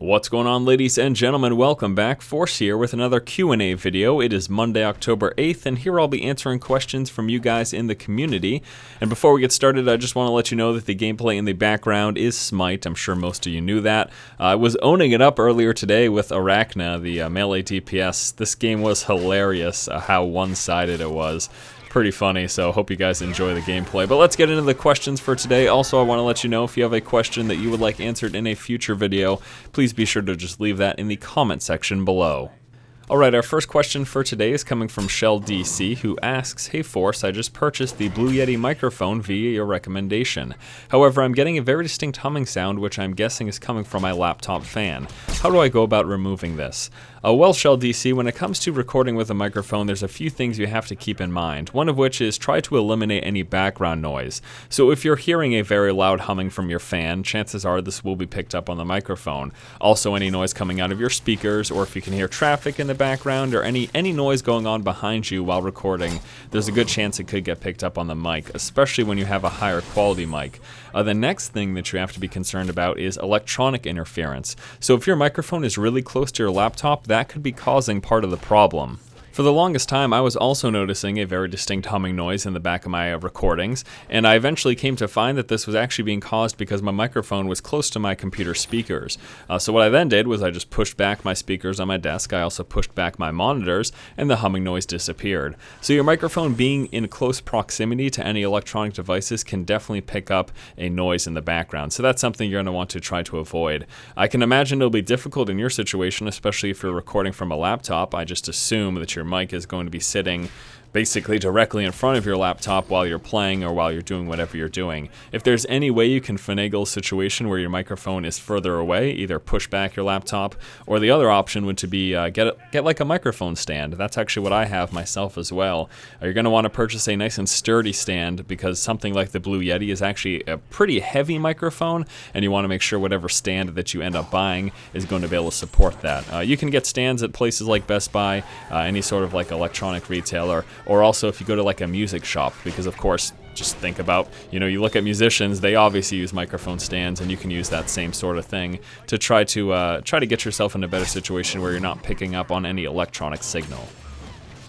What's going on, ladies and gentlemen? Welcome back. Force here with another Q&A video. It is Monday, October 8th, and here I'll be answering questions from you guys in the community. And before we get started, I just want to let you know that the gameplay in the background is Smite. I'm sure most of you knew that. I was owning it up earlier today with Arachna, the melee DPS. This game was hilarious, how one-sided it was. Pretty funny, so hope you guys enjoy the gameplay. But let's get into the questions for today. Also, I want to let you know if you have a question that you would like answered in a future video, please be sure to just leave that in the comment section below. Alright, our first question for today is coming from Shell DC, who asks, "Hey Force, I just purchased the Blue Yeti microphone via your recommendation. However, I'm getting a very distinct humming sound, which I'm guessing is coming from my laptop fan. How do I go about removing this?" Well, Shell DC, when it comes to recording with a microphone, there's a few things you have to keep in mind. One of which is try to eliminate any background noise. So if you're hearing a very loud humming from your fan, chances are this will be picked up on the microphone. Also, any noise coming out of your speakers, or if you can hear traffic in the background, or any noise going on behind you while recording, there's a good chance it could get picked up on the mic, especially when you have a higher quality mic. The next thing that you have to be concerned about is electronic interference. So if your microphone is really close to your laptop, that could be causing part of the problem. For the longest time, I was also noticing a very distinct humming noise in the back of my recordings, and I eventually came to find that this was actually being caused because my microphone was close to my computer speakers. So what I then did was I just pushed back my speakers on my desk. I also pushed back my monitors, and the humming noise disappeared. So your microphone being in close proximity to any electronic devices can definitely pick up a noise in the background. So that's something you're going to want to try to avoid. I can imagine it'll be difficult in your situation, especially if you're recording from a laptop. I just assume that your mic is going to be sitting basically directly in front of your laptop while you're playing or while you're doing whatever you're doing. If there's any way you can finagle a situation where your microphone is further away, either push back your laptop, or the other option would to be get like a microphone stand. That's actually what I have myself as well. You're going to want to purchase a nice and sturdy stand because something like the Blue Yeti is actually a pretty heavy microphone, and you want to make sure whatever stand that you end up buying is going to be able to support that. You can get stands at places like Best Buy, any sort of like electronic retailer, or also if you go to like a music shop, because of course, just think about, you look at musicians, they obviously use microphone stands, and you can use that same sort of thing to try to get yourself in a better situation where you're not picking up on any electronic signal.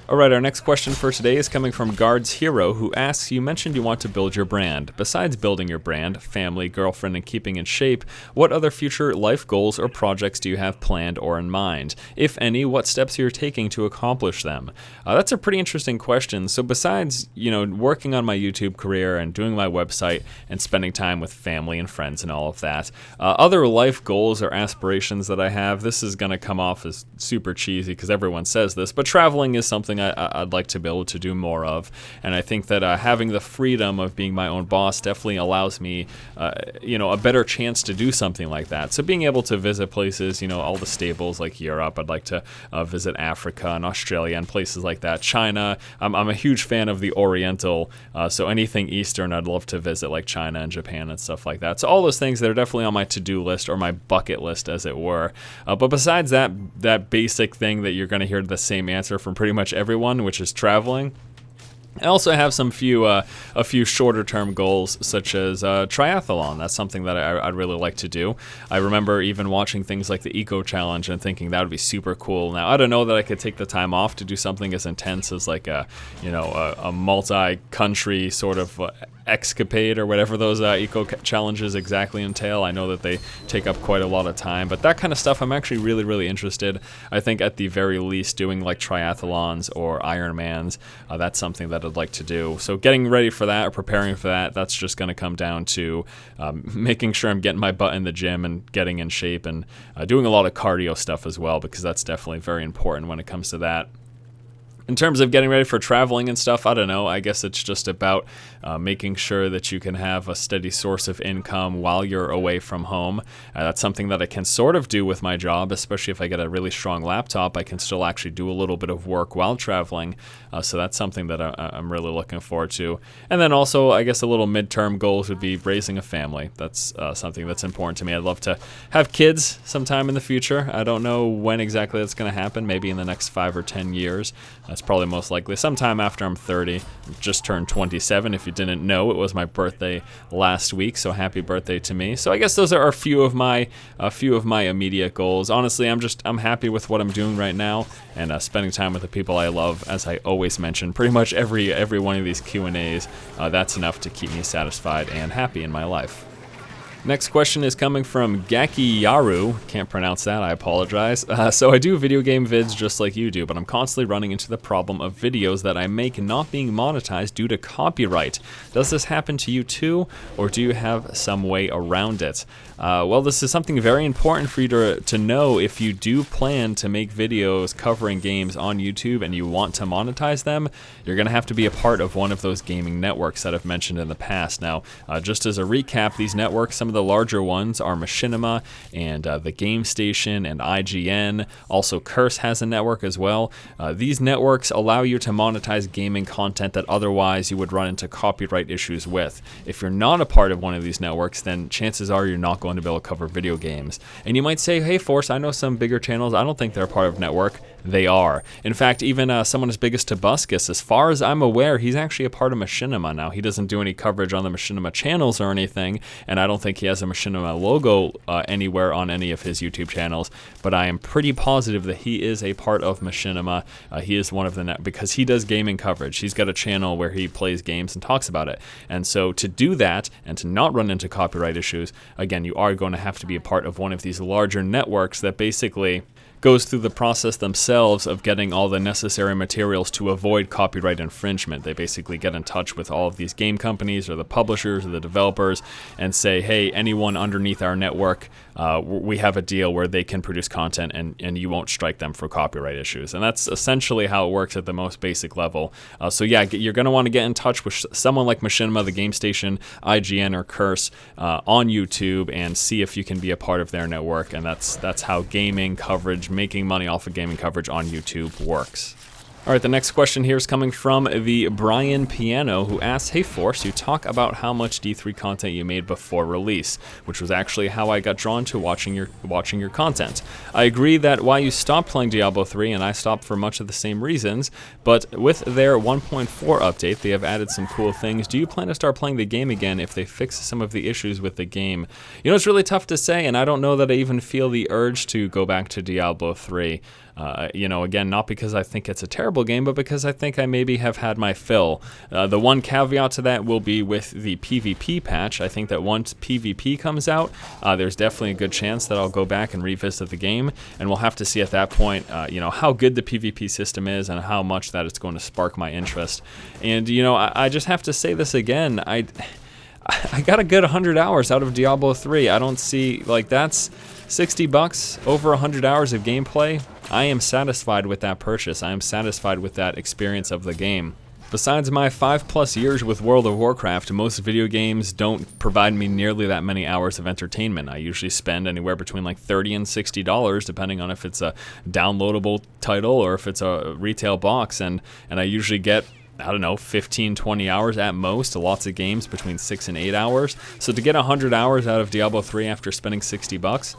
Alright, our next question for today is coming from Guards Hero, who asks, "You mentioned you want to build your brand. Besides building your brand, family, girlfriend, and keeping in shape, what other future life goals or projects do you have planned or in mind? If any, what steps you're taking to accomplish them?" That's a pretty interesting question. So besides, working on my YouTube career and doing my website and spending time with family and friends and all of that, other life goals or aspirations that I have, this is going to come off as super cheesy because everyone says this, but traveling is something I'd like to be able to do more of, and I think that having the freedom of being my own boss definitely allows me, a better chance to do something like that. So being able to visit places, all the staples like Europe, I'd like to visit Africa and Australia and places like that. China, I'm a huge fan of the Oriental, so anything Eastern I'd love to visit, like China and Japan and stuff like that. So all those things that are definitely on my to-do list, or my bucket list as it were. But besides that basic thing that you're going to hear the same answer from pretty much everyone, which is traveling, I also have a few shorter term goals, such as triathlon. That's something that I'd really like to do. I remember even watching things like the Eco Challenge and thinking that would be super cool. Now, I don't know that I could take the time off to do something as intense as like a multi-country sort of escapade or whatever those eco challenges exactly entail. I know that they take up quite a lot of time, but that kind of stuff I'm actually really, really interested. I think at the very least doing like triathlons or Ironmans, that's something that I'd like to do. So getting ready for that or preparing for that, that's just going to come down to making sure I'm getting my butt in the gym and getting in shape, and doing a lot of cardio stuff as well, because that's definitely very important when it comes to that. In terms of getting ready for traveling and stuff, I don't know. I guess it's just about making sure that you can have a steady source of income while you're away from home. That's something that I can sort of do with my job, especially if I get a really strong laptop. I can still actually do a little bit of work while traveling. So that's something that I'm really looking forward to. And then also, I guess a little midterm goals would be raising a family. That's something that's important to me. I'd love to have kids sometime in the future. I don't know when exactly that's going to happen, maybe in the next 5 or 10 years. it's probably most likely sometime after I'm 30. Just turned 27. If you didn't know, it was my birthday last week, so happy birthday to me. So I guess those are a few of my immediate goals. Honestly, I'm happy with what I'm doing right now, and spending time with the people I love, as I always mention, pretty much every one of these Q&As. That's enough to keep me satisfied and happy in my life. Next question is coming from Gakiyaru. Can't pronounce that, I apologize. So I do video game vids just like you do, but I'm constantly running into the problem of videos that I make not being monetized due to copyright. Does this happen to you too, or do you have some way around it? Well, this is something very important for you to know if you do plan to make videos covering games on YouTube and you want to monetize them. You're going to have to be a part of one of those gaming networks that I've mentioned in the past. Now, just as a recap, these networks, some of the larger ones are Machinima and the Game Station and IGN. Also, Curse has a network as well. These networks allow you to monetize gaming content that otherwise you would run into copyright issues with. If you're not a part of one of these networks, then chances are you're not going to be able to cover video games. And you might say, hey Force, I know some bigger channels, I don't think they're part of a network. They are. In fact, even someone as big as Tobuscus, as far as I'm aware, he's actually a part of Machinima now. He doesn't do any coverage on the Machinima channels or anything, and I don't think he has a Machinima logo anywhere on any of his YouTube channels, but I am pretty positive that he is a part of Machinima. He is one of the because he does gaming coverage. He's got a channel where he plays games and talks about it. And so to do that and to not run into copyright issues, again, you are going to have to be a part of one of these larger networks that basically goes through the process themselves of getting all the necessary materials to avoid copyright infringement. They basically get in touch with all of these game companies or the publishers or the developers and say, hey, anyone underneath our network, we have a deal where they can produce content and you won't strike them for copyright issues. And that's essentially how it works at the most basic level. So yeah, you're going to want to get in touch with someone like Machinima, the Game Station, IGN, or Curse on YouTube and see if you can be a part of their network. And that's how gaming coverage, making money off of gaming coverage on YouTube works. All right, the next question here is coming from the Brian Piano, who asks, hey Force, you talk about how much D3 content you made before release, which was actually how I got drawn to watching your content. I agree that why you stopped playing Diablo 3, and I stopped for much of the same reasons, but with their 1.4 update, they have added some cool things. Do you plan to start playing the game again if they fix some of the issues with the game? You know, it's really tough to say, and I don't know that I even feel the urge to go back to Diablo 3. You know, again, not because I think it's a terrible game, but because I think I maybe have had my fill. The one caveat to that will be with the PvP patch. I think that once PvP comes out, there's definitely a good chance that I'll go back and revisit the game, and we'll have to see at that point, you know, how good the PvP system is and how much that it's going to spark my interest. And, you know, I just have to say this again. I got a good 100 hours out of Diablo 3. I don't see, like, that's $60, over 100 hours of gameplay. I am satisfied with that purchase. I am satisfied with that experience of the game. Besides my 5+ years with World of Warcraft, most video games don't provide me nearly that many hours of entertainment. I usually spend anywhere between like $30 and $60, depending on if it's a downloadable title or if it's a retail box, and I usually get, I don't know, 15, 20 hours at most. Lots of games between 6 and 8 hours. So to get 100 hours out of Diablo 3 after spending $60,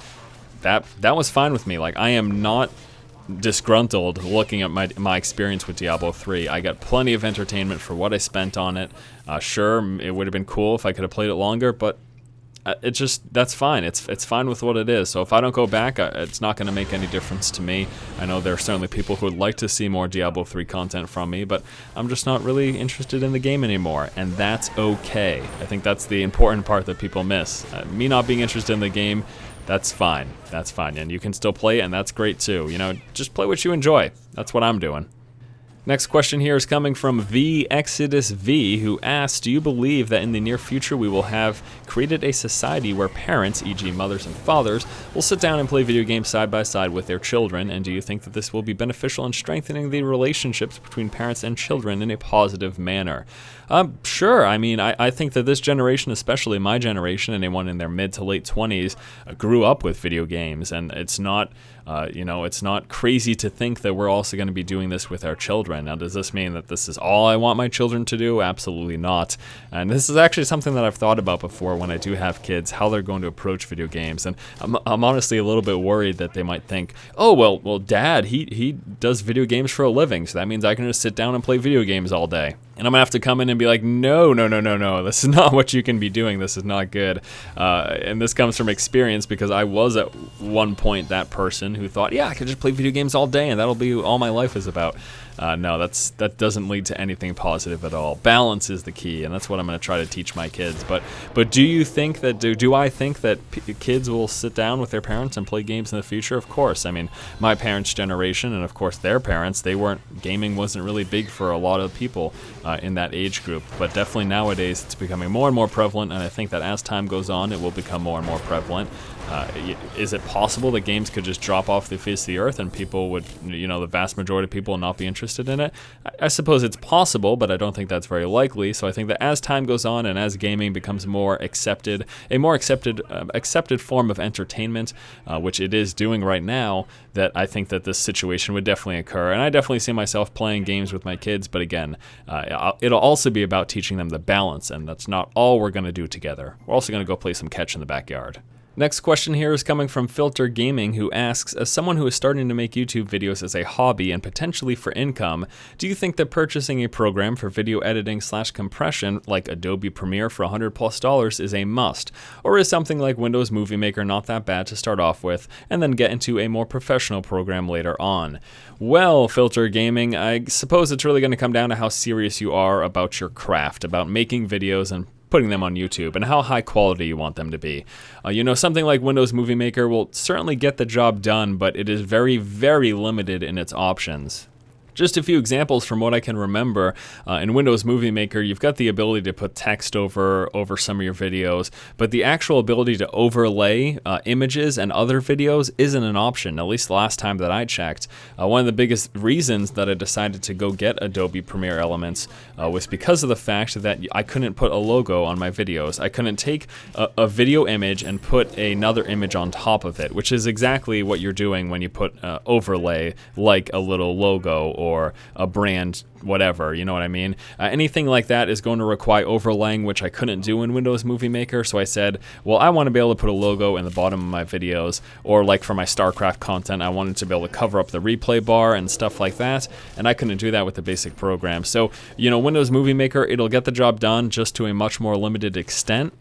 that was fine with me. Like, I am not disgruntled looking at my experience with Diablo 3. I got plenty of entertainment for what I spent on it. Sure, it would have been cool if I could have played it longer, but it just, that's fine. It's fine with what it is. So if I don't go back, it's not going to make any difference to me. I know there are certainly people who would like to see more Diablo 3 content from me, but I'm just not really interested in the game anymore, and that's okay. I think that's the important part that people miss. Me not being interested in the game, that's fine. That's fine, and you can still play it, and that's great too. You know, just play what you enjoy. That's what I'm doing. Next question here is coming from Exodus V, who asks, do you believe that in the near future we will have created a society where parents, e.g. mothers and fathers, will sit down and play video games side by side with their children, and do you think that this will be beneficial in strengthening the relationships between parents and children in a positive manner? Sure. I mean, I think that this generation, especially my generation, anyone in their mid to late 20s, grew up with video games, and it's not You know, it's not crazy to think that we're also going to be doing this with our children. Now, does this mean that this is all I want my children to do? Absolutely not. And this is actually something that I've thought about before when I do have kids, how they're going to approach video games. And I'm honestly a little bit worried that they might think, oh, well, Dad, he does video games for a living, so that means I can just sit down and play video games all day. And I'm going to have to come in and be like, no, this is not what you can be doing. This is not good. And this comes from experience, because I was at one point that person who thought, yeah, I could just play video games all day and that'll be all my life is about. No, that doesn't lead to anything positive at all. Balance is the key, and that's what I'm going to try to teach my kids. But do you think that, do I think that kids will sit down with their parents and play games in the future? Of course. I mean, my parents' generation, and of course their parents, gaming wasn't really big for a lot of people in that age group. But definitely nowadays it's becoming more and more prevalent, and I think that as time goes on, it will become more and more prevalent. Is it possible that games could just drop off the face of the earth and people would, the vast majority of people not be interested in it? I suppose it's possible, but I don't think that's very likely. So I think that as time goes on and as gaming becomes more accepted, a more accepted form of entertainment, which it is doing right now, that I think that this situation would definitely occur. And I definitely see myself playing games with my kids, but again, it'll also be about teaching them the balance, and that's not all we're going to do together. We're also going to go play some catch in the backyard. Next question here is coming from Filter Gaming, who asks, as someone who is starting to make YouTube videos as a hobby and potentially for income, do you think that purchasing a program for video editing / compression like Adobe Premiere for $100+ is a must? Or is something like Windows Movie Maker not that bad to start off with and then get into a more professional program later on? Well, Filter Gaming, I suppose it's really going to come down to how serious you are about your craft, about making videos and putting them on YouTube, and how high quality you want them to be. Something like Windows Movie Maker will certainly get the job done, but it is very, very limited in its options. Just a few examples from what I can remember. In Windows Movie Maker, you've got the ability to put text over some of your videos, but the actual ability to overlay images and other videos isn't an option, at least the last time that I checked. One of the biggest reasons that I decided to go get Adobe Premiere Elements was because of the fact that I couldn't put a logo on my videos. I couldn't take a video image and put another image on top of it, which is exactly what you're doing when you put overlay, like a little logo or a brand, whatever, you know what I mean? Anything like that is going to require overlaying, which I couldn't do in Windows Movie Maker, so I said, well, I want to be able to put a logo in the bottom of my videos, or like for my StarCraft content, I wanted to be able to cover up the replay bar and stuff like that, and I couldn't do that with the basic program. So, Windows Movie Maker, it'll get the job done, just to a much more limited extent.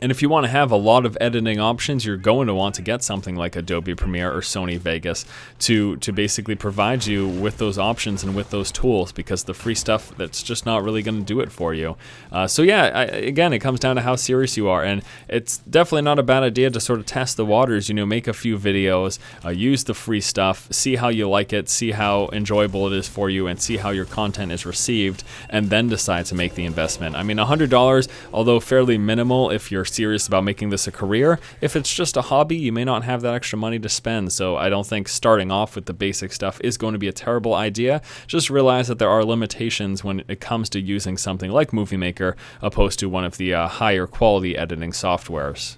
And if you want to have a lot of editing options, you're going to want to get something like Adobe Premiere or Sony Vegas to basically provide you with those options and with those tools, because the free stuff, that's just not really going to do it for you. Again, it comes down to how serious you are, and it's definitely not a bad idea to sort of test the waters, make a few videos, use the free stuff, see how you like it, see how enjoyable it is for you, and see how your content is received, and then decide to make the investment. I mean, $100, although fairly minimal if you're serious about making this a career, if it's just a hobby, you may not have that extra money to spend. So I don't think starting off with the basic stuff is going to be a terrible idea. Just realize that there are limitations when it comes to using something like Movie Maker opposed to one of the higher quality editing softwares.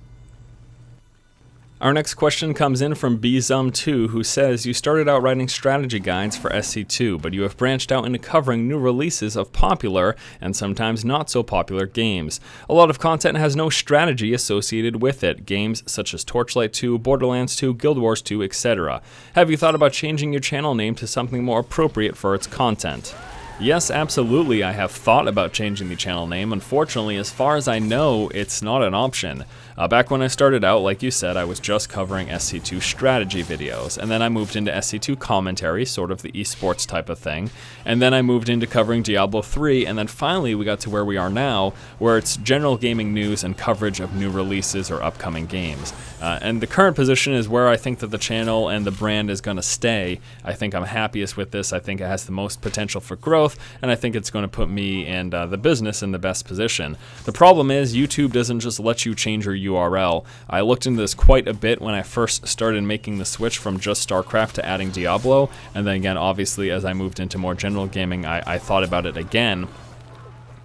Our next question comes in from Bzum2, who says, you started out writing strategy guides for SC2, but you have branched out into covering new releases of popular and sometimes not so popular games. A lot of content has no strategy associated with it, games such as Torchlight 2, Borderlands 2, Guild Wars 2, etc. Have you thought about changing your channel name to something more appropriate for its content? Yes, absolutely, I have thought about changing the channel name. Unfortunately, as far as I know, it's not an option. Back when I started out, like you said, I was just covering SC2 strategy videos, and then I moved into SC2 commentary, sort of the esports type of thing, and then I moved into covering Diablo 3, and then finally we got to where we are now, where it's general gaming news and coverage of new releases or upcoming games. And the current position is where I think that the channel and the brand is going to stay. I think I'm happiest with this. I think it has the most potential for growth, and I think it's going to put me and the business in the best position. The problem is YouTube doesn't just let you change your URL. I looked into this quite a bit when I first started making the switch from just StarCraft to adding Diablo, and then again, obviously, as I moved into more general gaming, I thought about it again.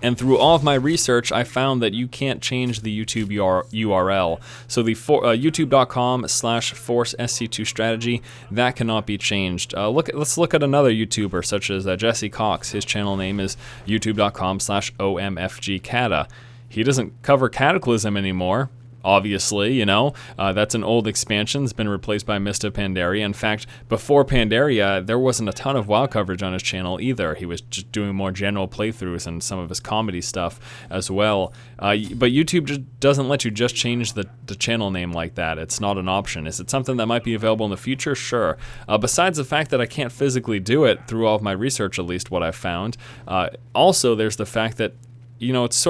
And through all of my research, I found that you can't change the YouTube URL. So the youtube.com/forcesc2strategy, that cannot be changed. Let's look at another YouTuber such as Jesse Cox. His channel name is youtube.com/omfgcata. He doesn't cover Cataclysm anymore. Obviously, you know, that's an old expansion. It's been replaced by Mist of Pandaria. In fact, before Pandaria, there wasn't a ton of WoW coverage on his channel either. He was just doing more general playthroughs and some of his comedy stuff as well. But YouTube just doesn't let you just change the channel name like that. It's not an option. Is it something that might be available in the future? Sure. Besides the fact that I can't physically do it through all of my research, at least what I've found, also there's the fact that you know, it's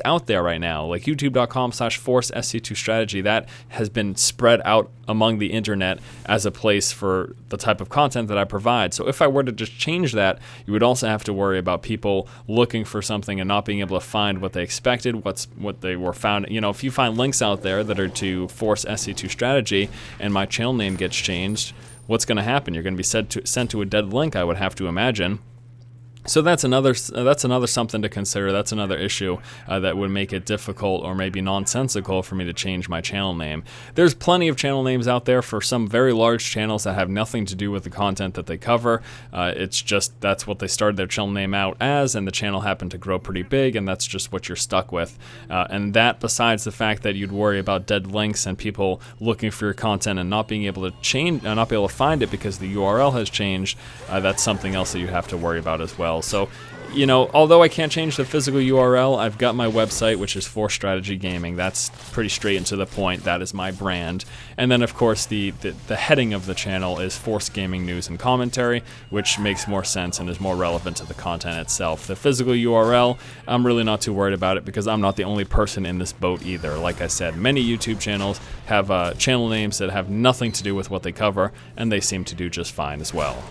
out there right now. Like youtube.com/forcesc2strategy, that has been spread out among the internet as a place for the type of content that I provide. So if I were to just change that, you would also have to worry about people looking for something and not being able to find what they expected, what they were found. You know, if you find links out there that are to ForceSC2Strategy and my channel name gets changed, what's going to happen? You're going to be sent to a dead link, I would have to imagine. So that's another something to consider. That's another issue that would make it difficult or maybe nonsensical for me to change my channel name. There's plenty of channel names out there for some very large channels that have nothing to do with the content that they cover. It's just that's what they started their channel name out as, and the channel happened to grow pretty big, and that's just what you're stuck with. And that, besides the fact that you'd worry about dead links and people looking for your content and not being able to find it because the URL has changed, that's something else that you have to worry about as well. So, you know, although I can't change the physical URL, I've got my website, which is Force Strategy Gaming. That's pretty straight and to the point. That is my brand. And then, of course, the heading of the channel is Force Gaming News and Commentary, which makes more sense and is more relevant to the content itself. The physical URL, I'm really not too worried about it because I'm not the only person in this boat either. Like I said, many YouTube channels have channel names that have nothing to do with what they cover, and they seem to do just fine as well.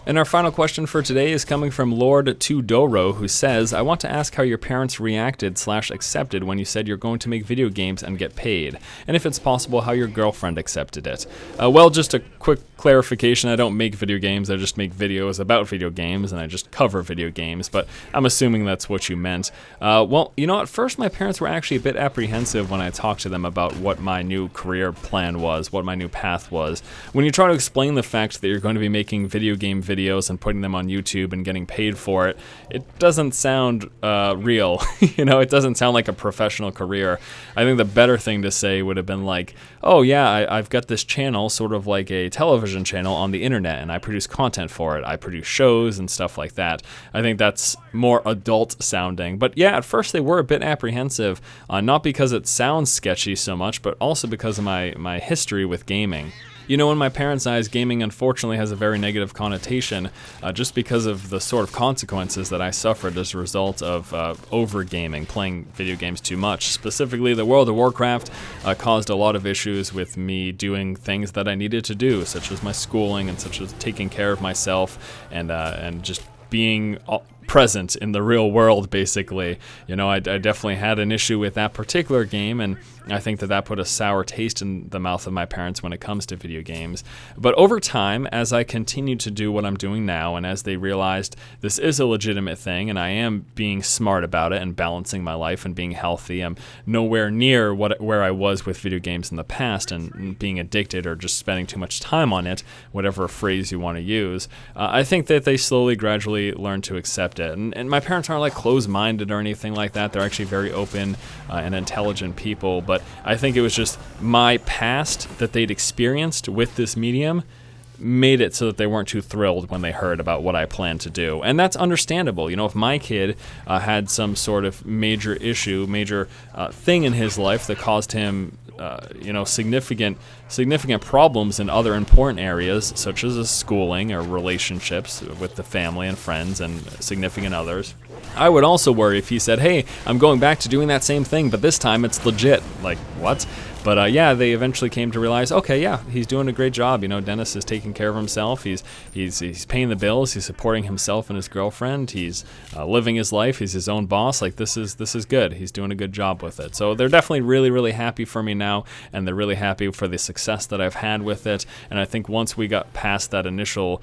And our final question for today is coming from Lord2Doro, who says, I want to ask how your parents reacted/accepted when you said you're going to make video games and get paid, and if it's possible, how your girlfriend accepted it. Well, just a quick clarification, I don't make video games, I just make videos about video games, and I just cover video games, but I'm assuming that's what you meant. Well, you know, at first my parents were actually a bit apprehensive when I talked to them about what my new career plan was, what my new path was. When you try to explain the fact that you're going to be making video game videos and putting them on YouTube and getting paid for it, it doesn't sound real. You know, it doesn't sound like a professional career. I think the better thing to say would have been like, oh yeah, I've got this channel, sort of like a television channel on the internet, and I produce content for it. I produce shows and stuff like that. I think that's more adult sounding. But yeah, at first they were a bit apprehensive, not because it sounds sketchy so much, but also because of my history with gaming. You know, in my parents' eyes, gaming unfortunately has a very negative connotation just because of the sort of consequences that I suffered as a result of over-gaming, playing video games too much. Specifically, the World of Warcraft caused a lot of issues with me doing things that I needed to do, such as my schooling and such as taking care of myself and just being present in the real world, basically. You know, I definitely had an issue with that particular game, and I think that put a sour taste in the mouth of my parents when it comes to video games. But over time, as I continued to do what I'm doing now, and as they realized this is a legitimate thing, and I am being smart about it and balancing my life and being healthy, I'm nowhere near where I was with video games in the past and being addicted or just spending too much time on it, whatever phrase you want to use. I think that they slowly, gradually learned to accept it. And my parents aren't like closed-minded or anything like that. They're actually very open and intelligent people. But I think it was just my past that they'd experienced with this medium made it so that they weren't too thrilled when they heard about what I planned to do. And that's understandable. You know, if my kid had some sort of major issue, major thing in his life that caused him significant problems in other important areas, such as schooling or relationships with the family and friends and significant others, I would also worry if he said, hey, I'm going back to doing that same thing, but this time it's legit. Like, what? But yeah, they eventually came to realize, okay, yeah, he's doing a great job. You know, Dennis is taking care of himself. He's paying the bills. He's supporting himself and his girlfriend. He's living his life. He's his own boss. Like, this is good. He's doing a good job with it. So they're definitely really, really happy for me now, and they're really happy for the success that I've had with it. And I think once we got past that initial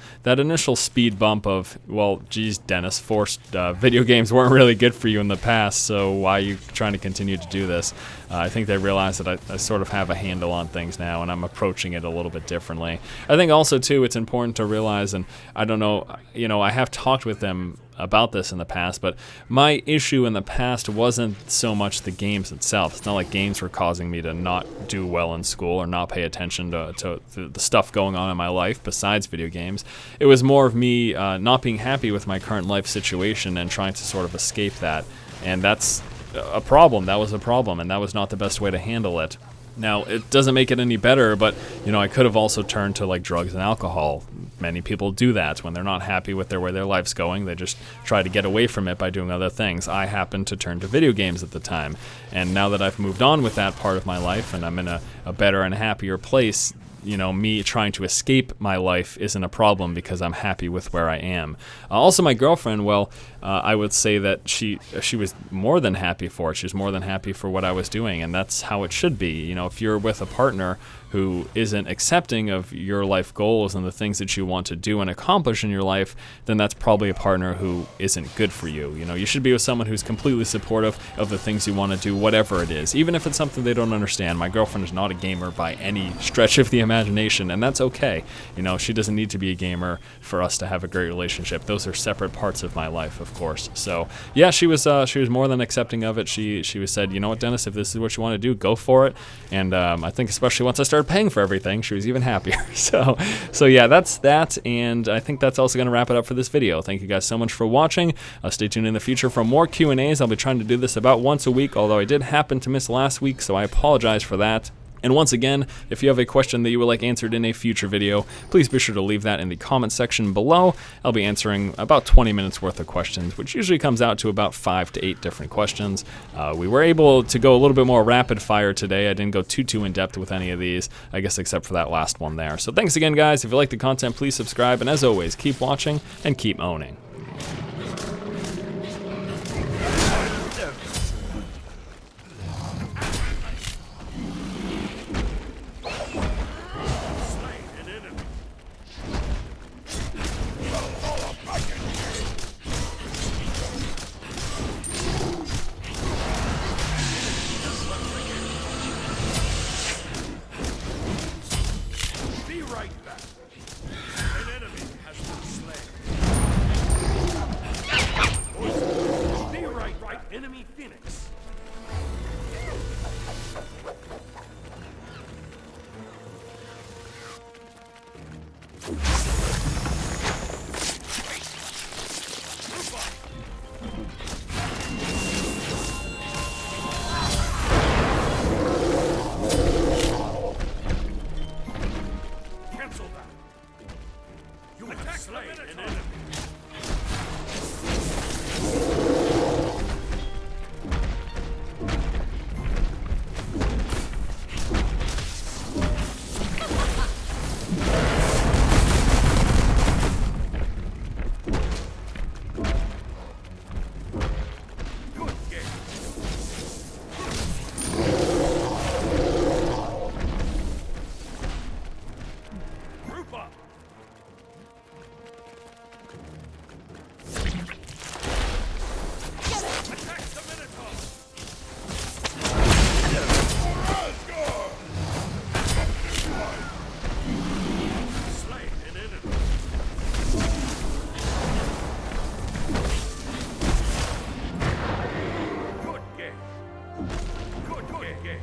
speed bump of, well, geez, Dennis, forced video video games weren't really good for you in the past, so why are you trying to continue to do this? I think they realize that I sort of have a handle on things now, and I'm approaching it a little bit differently. I think also, too, it's important to realize, and I don't know, you know, I have talked with them about this in the past, but my issue in the past wasn't so much the games itself. It's not like games were causing me to not do well in school or not pay attention to the stuff going on in my life besides video games. It was more of me not being happy with my current life situation and trying to sort of escape that, and that's a problem. That was a problem, and that was not the best way to handle it. Now, it doesn't make it any better, but, you know, I could have also turned to, like, drugs and alcohol. Many people do that when they're not happy with where their life's going. They just try to get away from it by doing other things. I happened to turn to video games at the time, and now that I've moved on with that part of my life and I'm in a better and happier place, you know, me trying to escape my life isn't a problem because I'm happy with where I am. Also, my girlfriend, well, I would say that she was more than happy for it. She was more than happy for what I was doing, and that's how it should be. You know, if you're with a partner who isn't accepting of your life goals and the things that you want to do and accomplish in your life, then that's probably a partner who isn't good for you. You know, you should be with someone who's completely supportive of the things you want to do, whatever it is, even if it's something they don't understand. My girlfriend is not a gamer by any stretch of the imagination, and that's okay. You know, she doesn't need to be a gamer for us to have a great relationship. Those are separate parts of my life, of course. So yeah, she was more than accepting of it. She said, you know what, Dennis, if this is what you want to do, go for it. And I think especially once I started paying for everything, she was even happier. So yeah, that's that, and I think that's also going to wrap it up for this video. Thank you guys so much for watching. Stay tuned in the future for more Q&As. I'll be trying to do this about once a week, although I did happen to miss last week, so I apologize for that. And once again, if you have a question that you would like answered in a future video, please be sure to leave that in the comment section below. I'll be answering about 20 minutes worth of questions, which usually comes out to about 5 to 8 different questions. We were able to go a little bit more rapid fire today. I didn't go too in depth with any of these, I guess except for that last one there. So thanks again, guys. If you like the content, please subscribe. And as always, keep watching and keep owning. Good game.